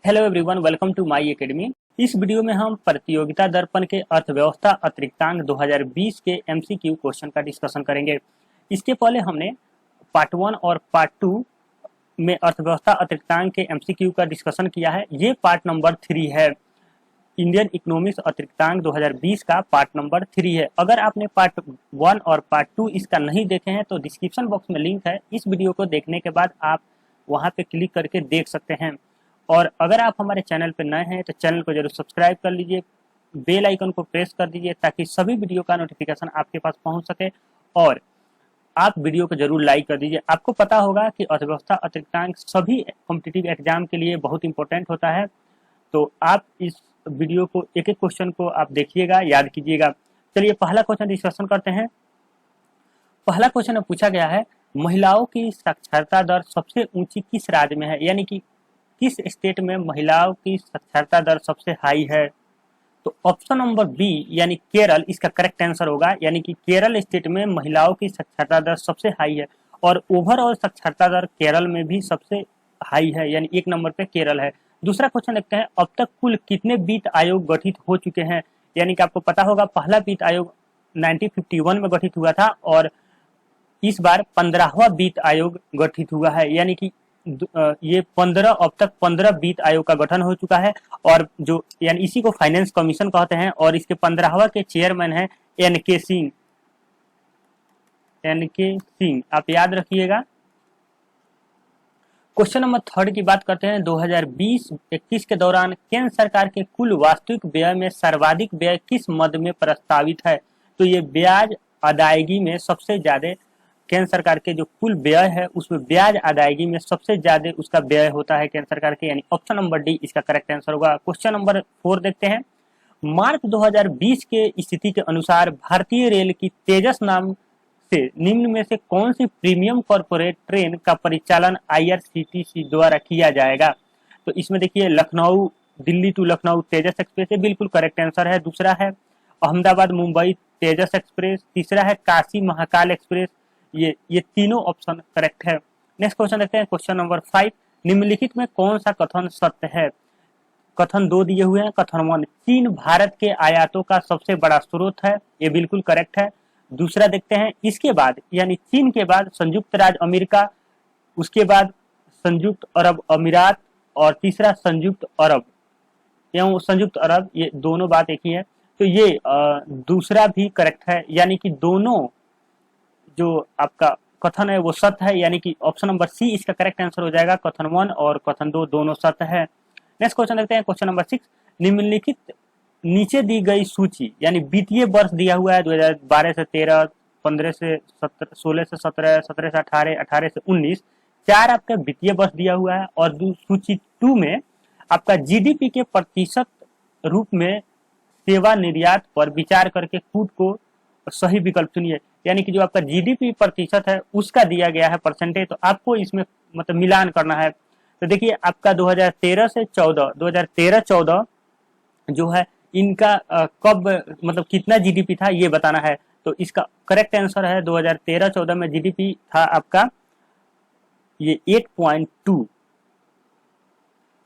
Hello everyone, welcome to my academy. इस video में हम प्रतियोगिता दर्पण के अर्थव्यवस्था अतिरिक्तांक 2020 के एमसीक्यू क्वेश्चन का डिस्कशन करेंगे। इसके पहले हमने पार्ट 1 और पार्ट 2 में अर्थव्यवस्था अतिरिक्तांक के एमसीक्यू का डिस्कशन किया है। ये पार्ट नंबर 3 है। इंडियन इकोनॉमिक्स अतिरिक्तांक 2020 का पार्ट नंबर 3 है। अगर आपने पार्ट 1 और पार्ट 2 इसका नहीं देखे हैं तो डिस्क्रिप्शन बॉक्स में लिंक है। इस वीडियो को देखने के बाद आप वहां पे क्लिक करके देख सकते हैं। और अगर आप हमारे चैनल पर नए हैं तो चैनल को जरूर सब्सक्राइब कर लीजिए, बेल आइकन को प्रेस कर दीजिए ताकि सभी वीडियो का नोटिफिकेशन आपके पास पहुंच सके। और आप वीडियो को जरूर लाइक कर दीजिए। आपको पता होगा कि अर्थव्यवस्था अतिरिक्तांक सभी कॉम्पिटिटिव एग्जाम के लिए बहुत इंपॉर्टेंट होता है। तो आप इस वीडियो को एक एक क्वेश्चन को आप देखिएगा, याद कीजिएगा। चलिए पहला क्वेश्चन डिस्कशन करते हैं। पहला क्वेश्चन में पूछा गया है, महिलाओं की साक्षरता दर सबसे ऊंची किस राज्य में है, यानी कि किस स्टेट में महिलाओं की साक्षरता दर सबसे हाई है। तो ऑप्शन नंबर बी यानी केरल इसका करेक्ट आंसर होगा, यानी कि केरल स्टेट में महिलाओं की साक्षरता दर सबसे हाई है। और ओवरऑल साक्षरता दर केरल में भी सबसे हाई है, यानी 1 नंबर पे केरल है। दूसरा क्वेश्चन देखते हैं, अब तक कुल कितने वित्त आयोग गठित हो चुके हैं। यानी कि आपको पता होगा पहला वित्त आयोग 1951 में गठित हुआ था और इस बार 15वां वित्त आयोग गठित हुआ है। यानी कि ये 15 अब तक 15 वित्त आयोग का गठन हो चुका है। और जो यानी इसी को फाइनेंस कमीशन कहते हैं। और इसके 15वां के चेयरमैन है एन.के. सिंह। एन.के. सिंह आप याद रखिएगा। क्वेश्चन नंबर 3 की बात करते हैं। 2020-21 के दौरान केंद्र सरकार के कुल वास्तविक व्यय में सर्वाधिक व्यय किस मद में प्रस्तावित है। तो ये ब्याज अदायगी में सबसे ज्यादा केंद्र सरकार के जो कुल व्यय है उसमें ब्याज अदायगी में सबसे ज्यादा उसका व्यय होता है केंद्र सरकार के, यानी ऑप्शन नंबर डी इसका करेक्ट आंसर होगा। क्वेश्चन नंबर 4 देखते हैं। मार्च 2020 के स्थिति के अनुसार भारतीय रेल की तेजस नाम से निम्न में से कौन सी प्रीमियम कॉर्पोरेट ट्रेन का परिचालन IRCTC द्वारा किया जाएगा। तो इसमें देखिए लखनऊ दिल्ली टू लखनऊ तेजस एक्सप्रेस है, बिल्कुल करेक्ट आंसर है। दूसरा है अहमदाबाद मुंबई तेजस एक्सप्रेस। तीसरा है काशी महाकाल एक्सप्रेस। ये तीनों ऑप्शन करेक्ट है। नेक्स्ट क्वेश्चन देखते हैं। क्वेश्चन नंबर 5, निम्नलिखित में कौन सा कथन सत्य है। कथन 2 दिए हुए हैं। कथन 1, चीन भारत के आयातों का सबसे बड़ा स्रोत है, ये बिल्कुल करेक्ट है। दूसरा देखते हैं, इसके बाद यानी चीन के बाद संयुक्त राज्य अमेरिका, उसके बाद संयुक्त अरब अमीरात और तीसरा संयुक्त अरब एवं संयुक्त अरब, ये दोनों बात एक ही है। तो ये दूसरा भी करेक्ट है, यानी कि दोनों जो आपका कथन है वो सत्य है, यानी कि ऑप्शन नंबर सी इसका करेक्ट आंसर हो जाएगा। कथन 1 और कथन 2 दोनों सत्य है। नेक्स्ट क्वेश्चन देखते हैं। क्वेश्चन नंबर 6, निम्नलिखित नीचे दी गई सूची यानी वित्तीय वर्ष दिया हुआ है 2012 से 13, 15 से 17, 16 से 17, 17 से 18, 18 से 19, 4 आपका वित्तीय वर्ष दिया हुआ है। और सूची 2 में आपका जीडीपी के प्रतिशत रूप में सेवा निर्यात पर विचार करके कूट को सही विकल्प चुनिए। यानी कि जो आपका जीडीपी प्रतिशत है उसका दिया गया है परसेंटेज, तो आपको इसमें मतलब मिलान करना है। तो देखिए आपका 2013 से 14, 2013-14 जो है इनका कब मतलब कितना जीडीपी था ये बताना है। तो इसका करेक्ट आंसर है 2013-14 में जीडीपी था आपका ये 8.2।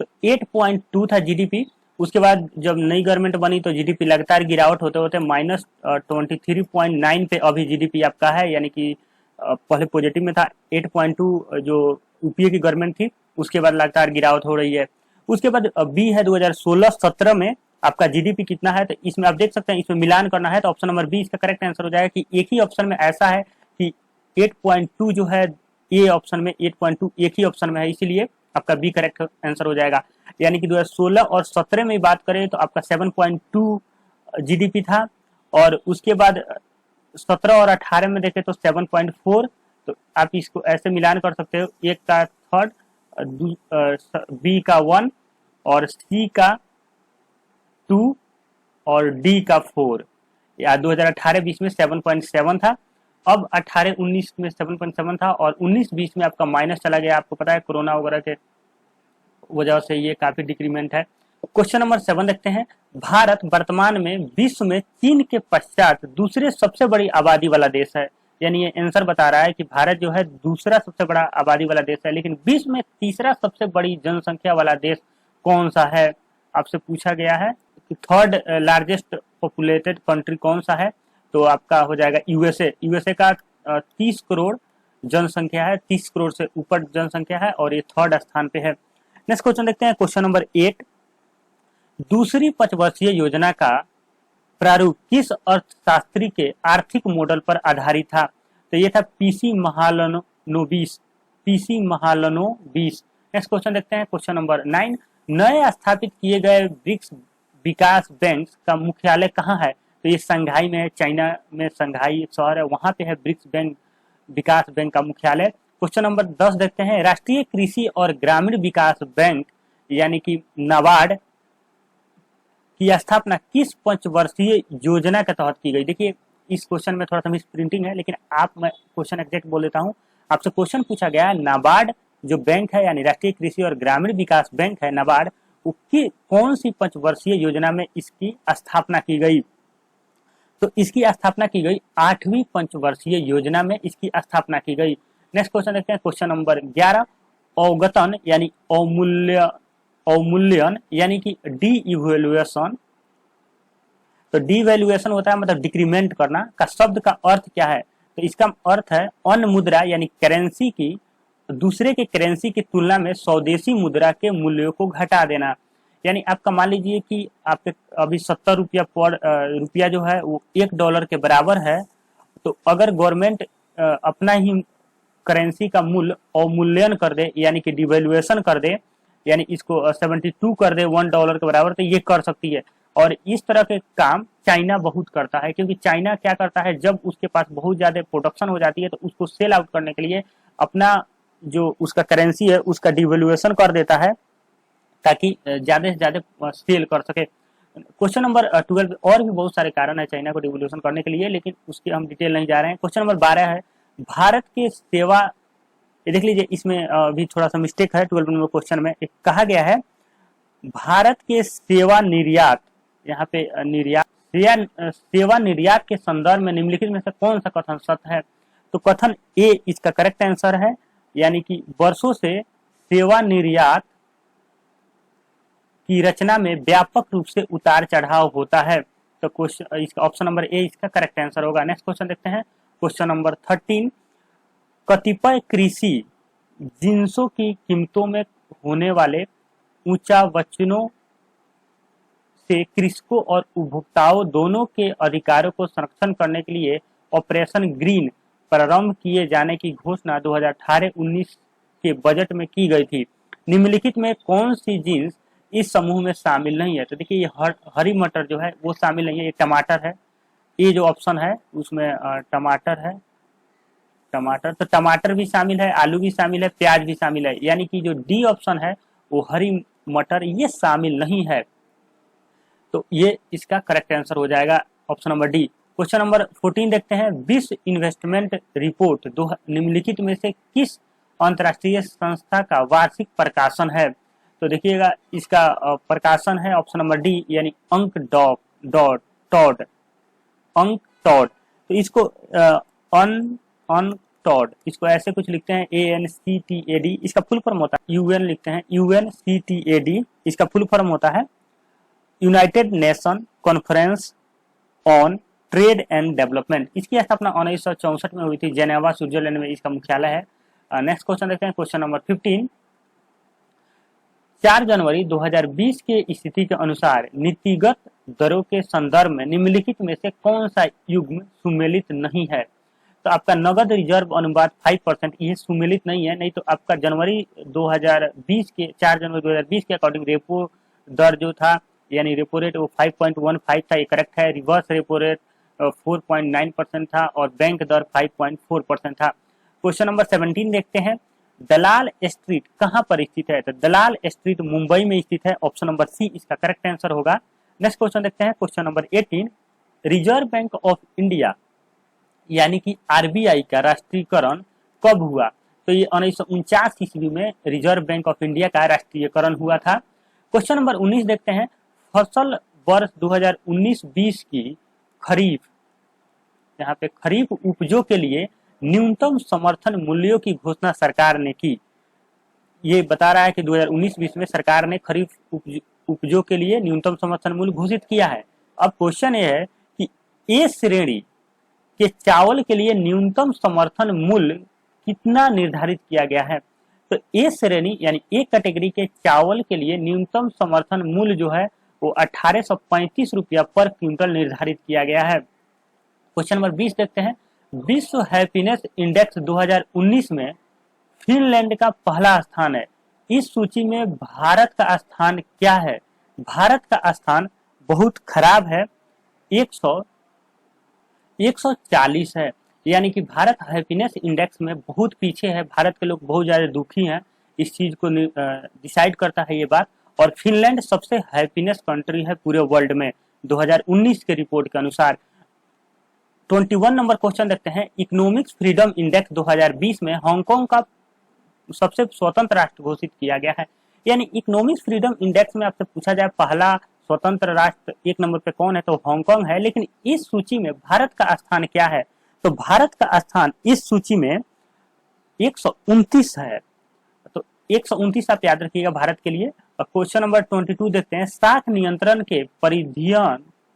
तो 8.2 था जीडीपी। उसके बाद जब नई गवर्नमेंट बनी तो जीडीपी लगातार गिरावट होते होते -23.9 पे अभी जीडीपी आपका है, यानी कि पहले पॉजिटिव में था। 8.2 जो यूपीए की गवर्नमेंट थी उसके बाद लगातार गिरावट हो रही है। उसके बाद बी है 2016-17 में आपका जीडीपी कितना है। तो इसमें आप देख सकते हैं, इसमें मिलान करना है तो ऑप्शन नंबर बी इसका करेक्ट आंसर हो जाएगा कि एक ही ऑप्शन में ऐसा है कि 8.2 जो है ए ऑप्शन में 8.2 एक ही ऑप्शन में है, इसीलिए आपका बी करेक्ट आंसर हो जाएगा। यानी कि 2016 और 17 में बात करें तो आपका 7.2 जीडीपी था। और उसके बाद 17 और 18 में देखें तो 7.4। तो आप इसको ऐसे मिलान कर सकते हो, एक का 3rd, बी का 1 और सी का 2 और डी का 4। या 2018-20 में 7.7 था, अब 18-19 में 7.7 था और 19-20 में आपका माइनस चला गया। आपको पता है कोरोना वगैरह के वजह से ये काफी डिक्रीमेंट है। क्वेश्चन नंबर 7 देखते हैं। भारत वर्तमान में विश्व में चीन के पश्चात दूसरे सबसे बड़ी आबादी वाला देश है। यानी ये आंसर बता रहा है कि भारत जो है दूसरा सबसे बड़ा आबादी वाला देश है, लेकिन विश्व में तीसरा सबसे बड़ी जनसंख्या वाला देश कौन सा है, आपसे पूछा गया है कि थर्ड लार्जेस्ट पॉपुलेटेड कंट्री कौन सा है, तो आपका हो जाएगा यूएसए। यूएसए का 30 करोड़ जनसंख्या है, 30 करोड़ से ऊपर जनसंख्या है और ये थर्ड स्थान पे है। नेक्स्ट क्वेश्चन देखते हैं, क्वेश्चन नंबर 8, दूसरी पंचवर्षीय योजना का प्रारूप किस अर्थशास्त्री के आर्थिक मॉडल पर आधारित था, तो ये था PC Mahalanobis, PC Mahalanobis. Next question देखते हैं, क्वेश्चन नंबर 9, नए स्थापित किए गए ब्रिक्स विकास बैंक का मुख्यालय कहाँ है, तो ये संघाई में है, चाइना में संघाई शहर है, वहां पे है ब्रिक्स बैंक विकास बैंक का मुख्यालय। क्वेश्चन नंबर 10 देखते हैं, राष्ट्रीय कृषि और ग्रामीण विकास बैंक यानी कि नाबार्ड की स्थापना किस पंचवर्षीय योजना के तहत की गई। देखिए इस क्वेश्चन में थोड़ा सा मिस प्रिंटिंग है, लेकिन आप मैं क्वेश्चन एग्जैक्ट बोल देता हूँ। आपसे क्वेश्चन पूछा गया है नाबार्ड जो बैंक है यानी राष्ट्रीय कृषि और ग्रामीण विकास बैंक है नाबार्ड, उसकी कौन सी पंचवर्षीय योजना में इसकी स्थापना की गई, तो इसकी स्थापना की गई 8वीं पंचवर्षीय योजना में इसकी स्थापना की गई। नेक्स्ट क्वेश्चन देखते हैं, क्वेश्चन नंबर 11, अवगतन यानी अवमूल्यन यानी कि डी इवैल्यूएशन, तो डी इवैल्यूएशन होता है मतलब डिक्रीमेंट करना, का शब्द का अर्थ क्या है, तो इसका अर्थ है अन्य मुद्रा यानी करेंसी की दूसरे के करेंसी की तुलना में स्वदेशी मुद्रा के मूल्यों को घटा देना। यानी आपका मान लीजिए कि आपके अभी 70 रुपया जो है वो $1 के बराबर है, तो अगर गवर्नमेंट अपना ही करेंसी का मूल्य अवमूल्यन कर दे यानी कि डिवैल्यूएशन कर दे, यानी इसको 72 कर दे $1 के बराबर, तो ये कर सकती है। और इस तरह के काम चाइना बहुत करता है, क्योंकि चाइना क्या करता है, जब उसके पास बहुत ज्यादा प्रोडक्शन हो जाती है तो उसको सेल आउट करने के लिए अपना जो उसका करेंसी है उसका डिवैल्यूएशन कर देता है ताकि ज्यादा से ज्यादा सेल कर सके। क्वेश्चन नंबर 12, और भी बहुत सारे कारण है चाइना को डिवैल्यूएशन करने के लिए, लेकिन उसके हम डिटेल नहीं जा रहे हैं। क्वेश्चन नंबर 12 है, भारत के सेवा, ये देख लीजिए इसमें भी थोड़ा सा मिस्टेक है 12 नंबर क्वेश्चन में, एक कहा गया है भारत के सेवा निर्यात, यहाँ पे निर्यात सेवा निर्यात के संदर्भ में निम्नलिखित में से कौन सा कथन सत्य है, तो कथन ए इसका करेक्ट आंसर है, यानी कि वर्षों से सेवा निर्यात की रचना में व्यापक रूप से उतार चढ़ाव होता है, तो क्वेश्चन इसका ऑप्शन नंबर ए इसका करेक्ट आंसर होगा। नेक्स्ट क्वेश्चन देखते हैं, क्वेश्चन नंबर 13, कतिपय कृषि जिन्सों की कीमतों में होने वाले ऊंचा वचनों से कृषकों और उपभोक्ताओं दोनों के अधिकारों को संरक्षण करने के लिए ऑपरेशन ग्रीन प्रारंभ किए जाने की घोषणा 2018-19 के बजट में की गई थी। निम्नलिखित में कौन सी जींस इस समूह में शामिल नहीं है, तो देखिए ये हरी मटर जो है वो शामिल नहीं है, ये टमाटर है, ये जो ऑप्शन है उसमें टमाटर है, टमाटर, तो टमाटर भी शामिल है, आलू भी शामिल है, प्याज भी शामिल है, यानी कि जो डी ऑप्शन है वो हरी मटर ये शामिल नहीं है, तो ये इसका करेक्ट आंसर हो जाएगा option number D. Question number 14 देखते हैं, विश्व इन्वेस्टमेंट रिपोर्ट निम्नलिखित में से किस अंतरराष्ट्रीय संस्था का वार्षिक प्रकाशन है, तो देखिएगा इसका प्रकाशन है ऑप्शन नंबर डी यानी अंक टॉड, तो इसको टॉड इसको ऐसे कुछ लिखते हैं ANCTAD, इसका फुल फॉर्म होता है UN लिखते हैं UNCTAD, इसका फुल फॉर्म होता है United nation conference on trade and development. इसकी स्थापना 1964 में हुई थी, जेनेवा स्विट्जरलैंड में इसका मुख्यालय है। नेक्स्ट क्वेश्चन देखते हैं, क्वेश्चन नंबर 15, 4 जनवरी 2020 के स्थिति के अनुसार नीतिगत दरों के संदर्भ में निम्नलिखित में से कौन सा युग्म सुमेलित नहीं है, तो आपका नगद रिजर्व अनुपात 5%, ये सुमेलित नहीं है, नहीं तो आपका जनवरी 2020 के 4 जनवरी 2020 के अकॉर्डिंग रेपो दर जो था यानी रेपो रेट वो 5.15 था, ये करेक्ट है। रिवर्स रेपो रेट 4.9% था और बैंक दर 5.4% था। क्वेश्चन नंबर 17 देखते हैं, दलाल स्ट्रीट कहां पर स्थित है, तो दलाल स्ट्रीट मुंबई में स्थित है, ऑप्शन नंबर सी इसका करेक्ट आंसर होगा। नेक्स्ट क्वेश्चन देखते हैं, question number 18, reserve bank of India यानी कि RBI का राष्ट्रीयकरण कब हुआ, तो ये 1949 ईस्वी में रिजर्व बैंक ऑफ इंडिया का राष्ट्रीयकरण हुआ था। क्वेश्चन नंबर 19 देखते हैं, फसल वर्ष 2019-20 की खरीफ, यहाँ पे खरीफ उपजों के लिए न्यूनतम समर्थन मूल्यों की घोषणा सरकार ने की, ये बता रहा है कि 2019-20 में सरकार ने खरीफ उपजों के लिए न्यूनतम समर्थन मूल्य घोषित किया है। अब क्वेश्चन ये है कि ए श्रेणी के चावल के लिए न्यूनतम समर्थन मूल्य कितना निर्धारित किया गया है। तो ए श्रेणी यानी ए कैटेगरी के चावल के लिए न्यूनतम समर्थन मूल्य जो है वो 1835 रुपया पर क्विंटल निर्धारित किया गया है। क्वेश्चन नंबर 20 देखते हैं। विश्व हैप्पीनेस इंडेक्स 2019 में फिनलैंड का पहला स्थान है। इस सूची में भारत का स्थान क्या है? भारत का स्थान बहुत खराब है, 140 है, यानी कि भारत हैप्पीनेस इंडेक्स में बहुत पीछे है। भारत के लोग बहुत ज्यादा दुखी हैं, इस चीज को डिसाइड करता है ये बात। और फिनलैंड सबसे हैप्पीनेस कंट्री है पूरे वर्ल्ड में 2019 के रिपोर्ट के अनुसार। 21 नंबर क्वेश्चन देखते हैं। इकोनॉमिक्स फ्रीडम इंडेक्स 2020 में हांगकांग का सबसे स्वतंत्र राष्ट्र घोषित किया गया है। यानी इकोनॉमिक्स फ्रीडम इंडेक्स में आपसे पूछा जाए पहला स्वतंत्र राष्ट्र 1 नंबर पे कौन है, तो हांगकांग है। लेकिन इस सूची में भारत का स्थान क्या है? तो भारत का स्थान इस सूची में 129 है। तो 129 आप याद रखिएगा भारत के लिए। और क्वेश्चन नंबर 22 देखते हैं। शाख नियंत्रण के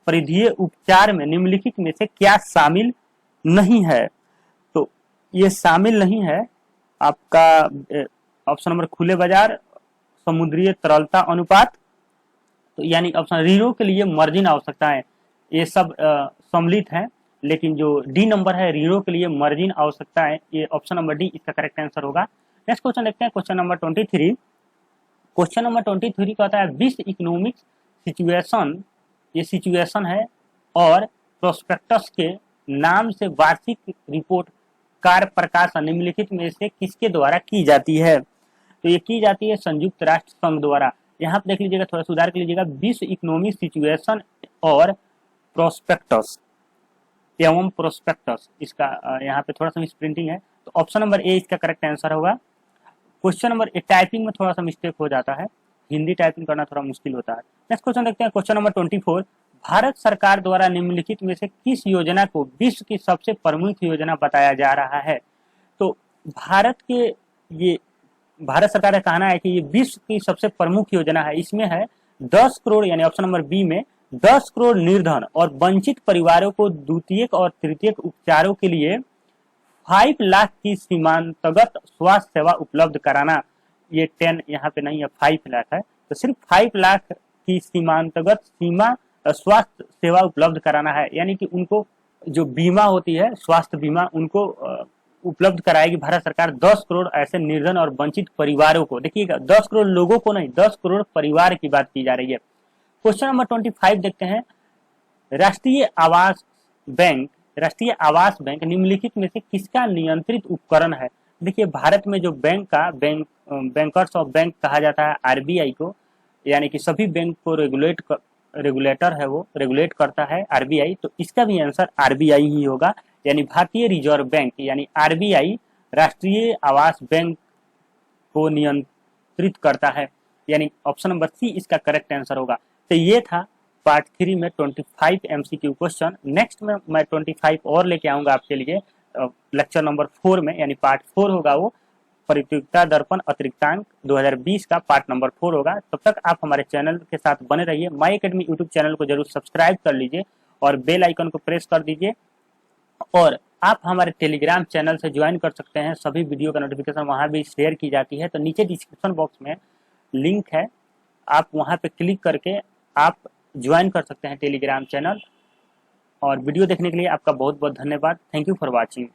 परिधीय उपचार में निम्नलिखित में से क्या शामिल नहीं है? तो ये शामिल नहीं है आपका ऑप्शन नंबर खुले बाजार, समुद्रीय तरलता अनुपात, तो यानी ऑप्शन ऋणों के लिए मार्जिन आवश्यकताएं, ये सब सम्मिलित है। लेकिन जो डी नंबर है ऋणों के लिए मार्जिन आवश्यकताएं, ये ऑप्शन नंबर डी इसका करेक्ट आंसर होगा। नेक्स्ट क्वेश्चन देखते हैं। Question number 23। क्वेश्चन नंबर 23 कहता है विश्व इकोनॉमिक सिचुएशन, ये सिचुएशन है, और प्रोस्पेक्टस के नाम से वार्षिक रिपोर्ट कार्य प्रकाशन निम्नलिखित में से किसके द्वारा की जाती है? तो ये की जाती है संयुक्त राष्ट्र संघ द्वारा। यहाँ पे देख लीजिएगा, थोड़ा सुधार कर लीजिएगा, विश्व इकोनॉमिक सिचुएशन और प्रोस्पेक्टस एवं प्रोस्पेक्टस, इसका यहाँ पे थोड़ा सा मिस प्रिंटिंग है, तो ऑप्शन नंबर ए इसका करेक्ट आंसर होगा। क्वेश्चन नंबर टाइपिंग में थोड़ा सा मिस्टेक हो जाता है, हिंदी टाइपिंग करना थोड़ा मुश्किल होता है। नेक्स्ट क्वेश्चन देखते हैं। Question number 24। भारत सरकार द्वारा निम्नलिखित में से किस योजना को विश्व की सबसे प्रमुख योजना बताया जा रहा है? तो भारत सरकार का कहना है कि ये विश्व की सबसे प्रमुख योजना है। इसमें है 10 करोड़, यानी ऑप्शन नंबर बी में 10 करोड़ निर्धन और वंचित परिवारों को द्वितीयक और तृतीयक उपचारों के लिए 5 लाख की सीमांतगत स्वास्थ्य सेवा उपलब्ध कराना। ये 10 यहाँ पे नहीं है, 5 लाख है, तो सिर्फ 5 लाख की सीमांतगत स्वास्थ्य सेवा उपलब्ध कराना है। यानी कि उनको जो बीमा होती है, स्वास्थ्य बीमा, उनको उपलब्ध कराएगी भारत सरकार 10 करोड़ ऐसे निर्धन और वंचित परिवारों को। देखिएगा 10 करोड़ लोगों को नहीं, 10 करोड़ परिवार की बात की जा रही है। क्वेश्चन नंबर 25 देखते हैं। राष्ट्रीय आवास बैंक निम्नलिखित में से किसका नियंत्रित उपकरण है? देखिए भारत में जो बैंकर्स ऑफ बैंक कहा जाता है आरबीआई को, यानी कि सभी बैंक को रेगुलेटर है, वो रेगुलेट करता है आरबीआई, तो इसका भी आंसर आरबीआई ही होगा। यानी भारतीय रिजर्व बैंक यानी आरबीआई राष्ट्रीय आवास बैंक को नियंत्रित करता है, यानी ऑप्शन नंबर सी इसका करेक्ट आंसर होगा। तो ये था पार्ट 3 में 25 एमसीक्यू क्वेश्चन। नेक्स्ट में मैं 25 और लेके आऊंगा आपके लिए लेक्चर नंबर 4 में, यानी पार्ट 4 होगा वो, प्रतियोगिता दर्पण अतिरिक्तांक 2020 का पार्ट नंबर 4 होगा। तब तक आप हमारे चैनल के साथ बने रहिए। माई एकेडमी यूट्यूब चैनल को जरूर सब्सक्राइब कर लीजिए और बेल आइकन को प्रेस कर दीजिए। और आप हमारे टेलीग्राम चैनल से ज्वाइन कर सकते हैं, सभी वीडियो का नोटिफिकेशन वहां भी शेयर की जाती है। तो नीचे डिस्क्रिप्शन बॉक्स में लिंक है, आप वहां पे क्लिक करके आप ज्वाइन कर सकते हैं टेलीग्राम चैनल। और वीडियो देखने के लिए आपका बहुत बहुत धन्यवाद। Thank you for watching.